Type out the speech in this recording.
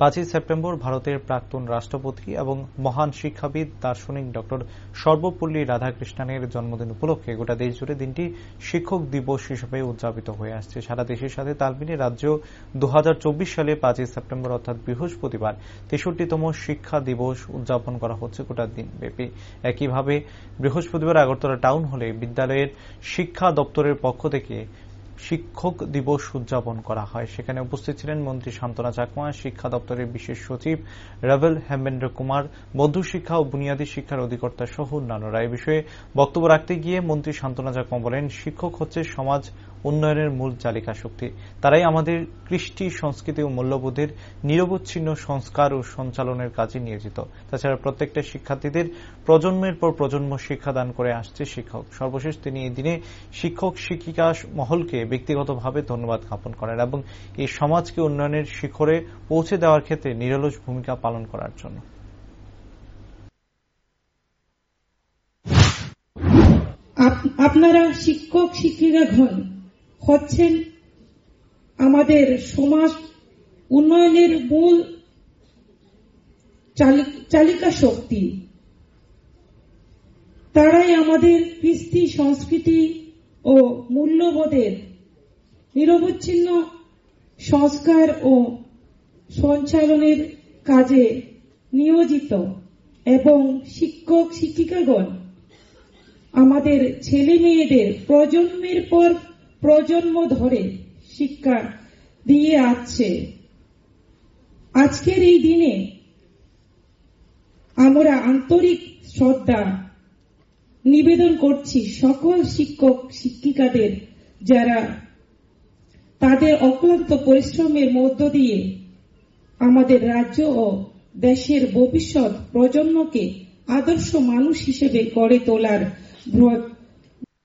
5ই September ভারতের প্রাক্তন রাষ্ট্রপতি এবং মহান শিক্ষাবিদ দার্শনিক ডক্টর সর্বপল্লী রাধাকৃষ্ণনের জন্মদিন উপলক্ষে গোটা দেশ জুড়ে দিনটি শিক্ষক দিবস হিসেবে উদযাপিত হয়ে আসছে। সারা দেশের সাথে তাল মিলিয়ে রাজ্যেও 2024 সালে 5ই সেপ্টেম্বর অর্থাৎ বৃহস্পতিবার 63তম শিক্ষা দিবস উদযাপন করা হচ্ছে গোটা দিনব্যাপী। একইভাবে বৃহস্পতিবার আগরতলা টাউন হলে বিদ্যালয়ের শিক্ষা দপ্তরের পক্ষ থেকে শিক্ষক দিবস উদযাপন করা হয়। সেখানে উপস্থিত ছিলেন মন্ত্রী শান্তনা চাকমা, শিক্ষা দপ্তরের বিশেষ সচিব রাভেল হেমেন্দ্র কুমার, মধ্যশিক্ষা ও বুনিয়াদী শিক্ষার অধিকর্তা সহ অন্যান্যরা। এ বিষয়ে বক্তব্য রাখতে গিয়ে মন্ত্রী শান্তনা চাকমা বলেন, শিক্ষক হচ্ছে সমাজ উন্নয়নের মূল চালিকা শক্তি। তারাই আমাদের কৃষ্টি, সংস্কৃতি ও মূল্যবোধের নিরবচ্ছিন্ন সংস্কার ও সঞ্চালনের কাজে নিয়োজিত। তাছাড়া প্রত্যেকটা শিক্ষার্থীদের প্রজন্মের পর প্রজন্ম শিক্ষাদান করে আসছে শিক্ষক। সর্বশেষ তিনি এই দিনে শিক্ষক শিক্ষিকা মহলকে ব্যক্তিগতভাবে ধন্যবাদ জ্ঞাপন করেন এবং এই সমাজকে উন্নয়নের শিখরে পৌঁছে দেওয়ার ক্ষেত্রে নিরলস ভূমিকা পালন করার জন্য। আপনারা শিক্ষক শিক্ষিকাগণ হচ্ছেন আমাদের সমাজ উন্নয়নের মূল চালিকা শক্তি। তারাই আমাদের কৃষ্টি, সংস্কৃতি ও মূল্যবোধের নিরবচ্ছিন্ন সংস্কার ও সঞ্চালনের কাজে নিয়োজিত এবং শিক্ষক শিক্ষিকাগণ আমাদের ছেলে মেয়েদের প্রজন্মের পর প্রজন্ম ধরে শিক্ষা দিয়ে আসছে। আজকের এই দিনে আমরা আন্তরিক শ্রদ্ধা নিবেদন করছি সকল শিক্ষক শিক্ষিকাদের, যারা তাদের অক্লান্ত পরিশ্রমের মধ্য দিয়ে আমাদের রাজ্য ও দেশের ভবিষ্যৎ প্রজন্মকে আদর্শ মানুষ হিসেবে গড়ে তোলার